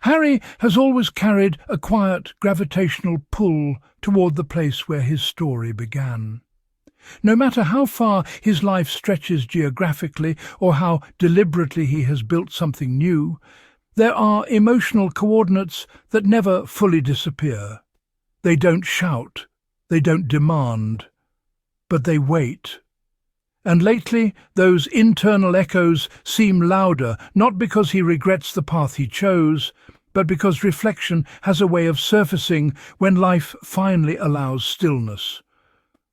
Harry has always carried a quiet gravitational pull toward the place where his story began. No matter how far his life stretches geographically or how deliberately he has built something new, there are emotional coordinates that never fully disappear. They don't shout, they don't demand, but they wait. And lately, those internal echoes seem louder, not because he regrets the path he chose, but because reflection has a way of surfacing when life finally allows stillness.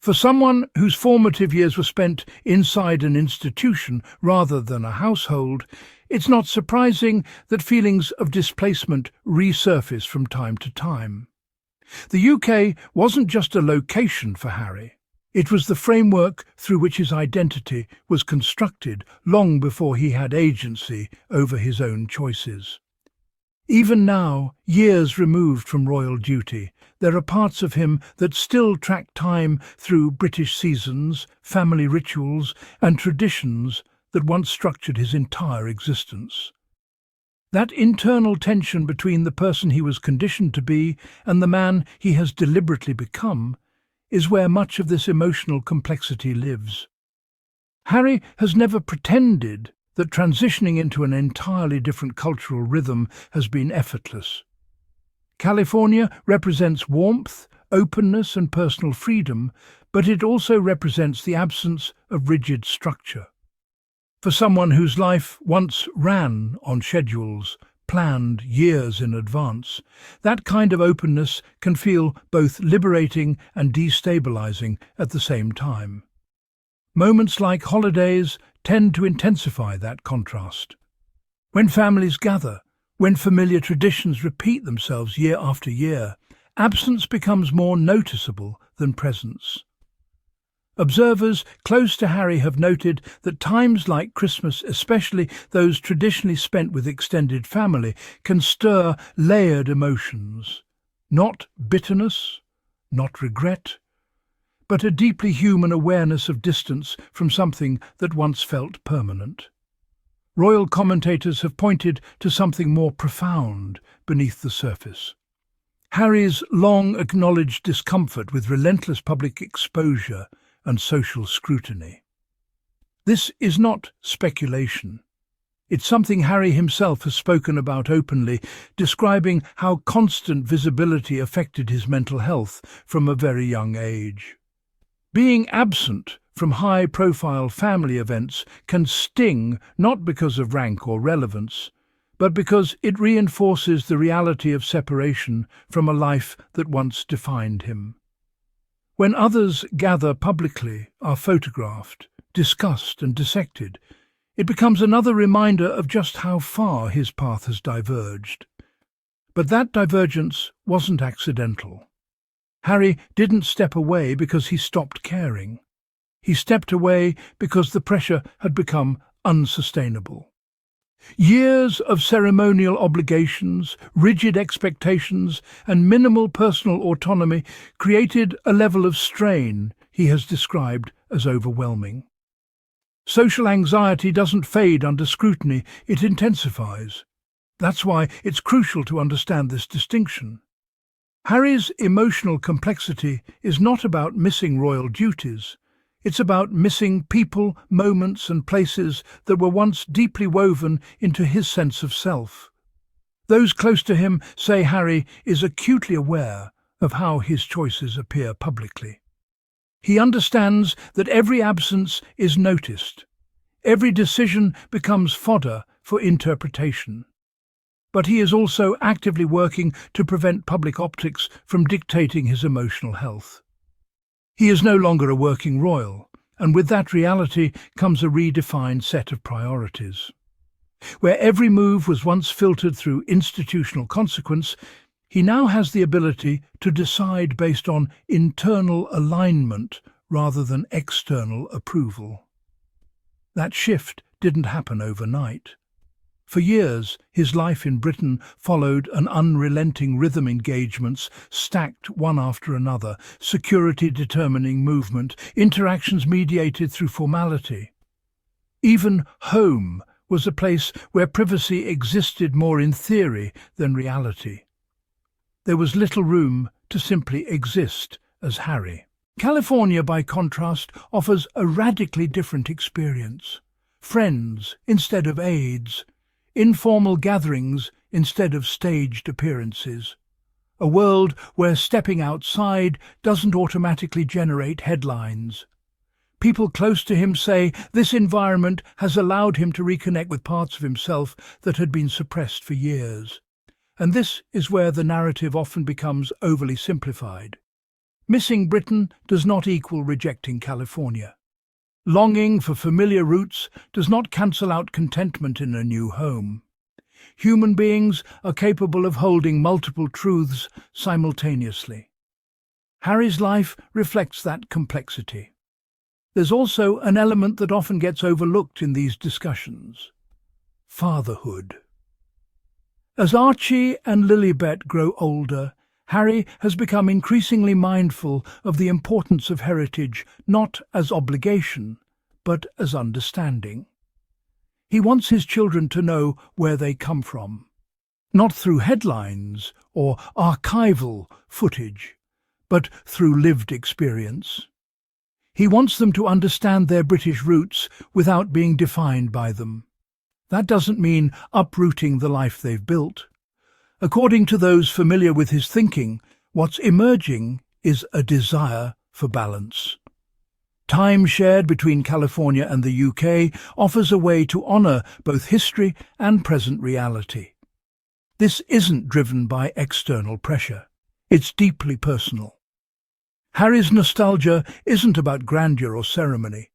For someone whose formative years were spent inside an institution rather than a household, it's not surprising that feelings of displacement resurface from time to time. The UK wasn't just a location for Harry. It was the framework through which his identity was constructed long before he had agency over his own choices. Even now, years removed from royal duty, there are parts of him that still track time through British seasons, family rituals, and traditions that once structured his entire existence. That internal tension between the person he was conditioned to be and the man he has deliberately become is where much of this emotional complexity lives. Harry has never pretended that transitioning into an entirely different cultural rhythm has been effortless. California represents warmth, openness and personal freedom, but it also represents the absence of rigid structure. For someone whose life once ran on schedules, planned years in advance, that kind of openness can feel both liberating and destabilizing at the same time. Moments like holidays tend to intensify that contrast. When families gather, when familiar traditions repeat themselves year after year, absence becomes more noticeable than presence. Observers close to Harry have noted that times like Christmas, especially those traditionally spent with extended family, can stir layered emotions. Not bitterness, not regret, but a deeply human awareness of distance from something that once felt permanent. Royal commentators have pointed to something more profound beneath the surface. Harry's long-acknowledged discomfort with relentless public exposure and social scrutiny. This is not speculation. It's something Harry himself has spoken about openly, describing how constant visibility affected his mental health from a very young age. Being absent from high-profile family events can sting not because of rank or relevance, but because it reinforces the reality of separation from a life that once defined him. When others gather publicly, are photographed, discussed and dissected, it becomes another reminder of just how far his path has diverged. But that divergence wasn't accidental. Harry didn't step away because he stopped caring. He stepped away because the pressure had become unsustainable. Years of ceremonial obligations, rigid expectations, and minimal personal autonomy created a level of strain he has described as overwhelming. Social anxiety doesn't fade under scrutiny, it intensifies. That's why it's crucial to understand this distinction. Harry's emotional complexity is not about missing royal duties. It's about missing people, moments and places that were once deeply woven into his sense of self. Those close to him say Harry is acutely aware of how his choices appear publicly. He understands that every absence is noticed. Every decision becomes fodder for interpretation. But he is also actively working to prevent public optics from dictating his emotional health. He is no longer a working royal, and with that reality comes a redefined set of priorities. Where every move was once filtered through institutional consequence, he now has the ability to decide based on internal alignment rather than external approval. That shift didn't happen overnight. For years, his life in Britain followed an unrelenting rhythm, engagements stacked one after another, security determining movement, interactions mediated through formality. Even home was a place where privacy existed more in theory than reality. There was little room to simply exist as Harry. California, by contrast, offers a radically different experience. Friends instead of aides, informal gatherings instead of staged appearances. A world where stepping outside doesn't automatically generate headlines. People close to him say this environment has allowed him to reconnect with parts of himself that had been suppressed for years. And this is where the narrative often becomes overly simplified. Missing Britain does not equal rejecting California. Longing for familiar roots does not cancel out contentment in a new home. Human beings are capable of holding multiple truths simultaneously. Harry's life reflects that complexity. There's also an element that often gets overlooked in these discussions: fatherhood. As Archie and Lilibet grow older, Harry has become increasingly mindful of the importance of heritage, not as obligation, but as understanding. He wants his children to know where they come from, not through headlines or archival footage, but through lived experience. He wants them to understand their British roots without being defined by them. That doesn't mean uprooting the life they've built. According to those familiar with his thinking, what's emerging is a desire for balance. Time shared between California and the UK offers a way to honour both history and present reality. This isn't driven by external pressure. It's deeply personal. Harry's nostalgia isn't about grandeur or ceremony.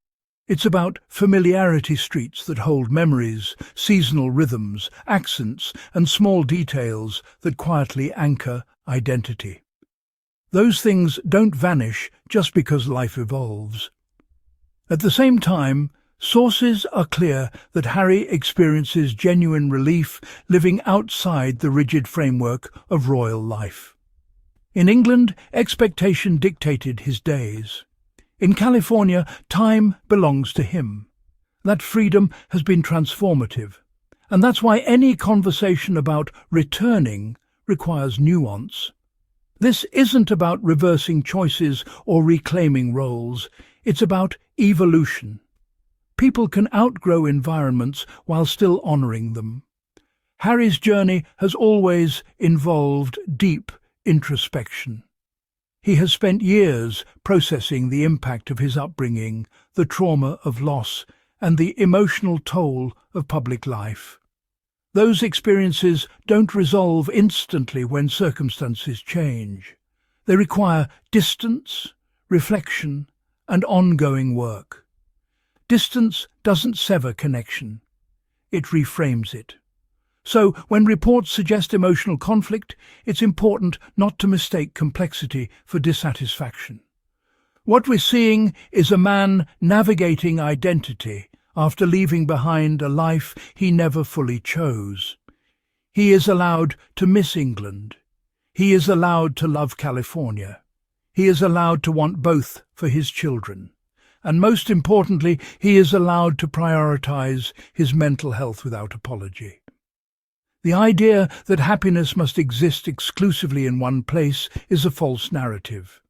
It's about familiarity streets that hold memories, seasonal rhythms, accents, and small details that quietly anchor identity. Those things don't vanish just because life evolves. At the same time, sources are clear that Harry experiences genuine relief living outside the rigid framework of royal life. In England, expectation dictated his days. In California, time belongs to him. That freedom has been transformative, and that's why any conversation about returning requires nuance. This isn't about reversing choices or reclaiming roles. It's about evolution. People can outgrow environments while still honouring them. Harry's journey has always involved deep introspection. He has spent years processing the impact of his upbringing, the trauma of loss, and the emotional toll of public life. Those experiences don't resolve instantly when circumstances change. They require distance, reflection, and ongoing work. Distance doesn't sever connection. It reframes it. So, when reports suggest emotional conflict, it's important not to mistake complexity for dissatisfaction. What we're seeing is a man navigating identity after leaving behind a life he never fully chose. He is allowed to miss England. He is allowed to love California. He is allowed to want both for his children. And most importantly, he is allowed to prioritize his mental health without apology. The idea that happiness must exist exclusively in one place is a false narrative.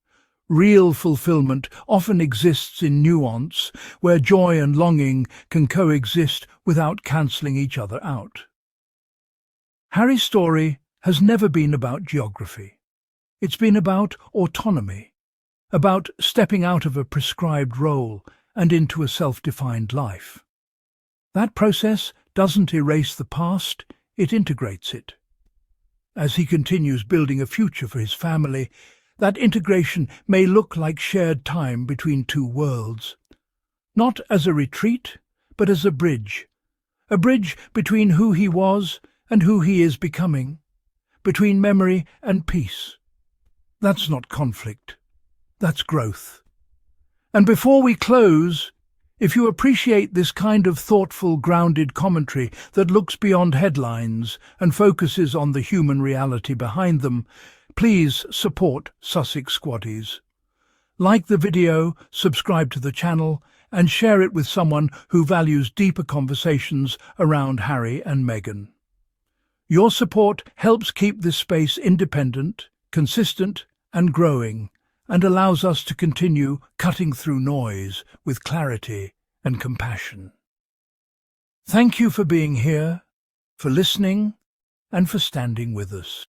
Real fulfillment often exists in nuance, where joy and longing can coexist without cancelling each other out. Harry's story has never been about geography. It's been about autonomy, about stepping out of a prescribed role and into a self-defined life. That process doesn't erase the past, it integrates it. As he continues building a future for his family, that integration may look like shared time between two worlds. Not as a retreat, but as a bridge between who he was and who he is becoming, between memory and peace. That's not conflict, that's growth. And before we close, if you appreciate this kind of thoughtful, grounded commentary that looks beyond headlines and focuses on the human reality behind them, please support Sussex Squaddies. Like the video, subscribe to the channel, and share it with someone who values deeper conversations around Harry and Meghan. Your support helps keep this space independent, consistent and growing, and allows us to continue cutting through noise with clarity and compassion. Thank you for being here, for listening, and for standing with us.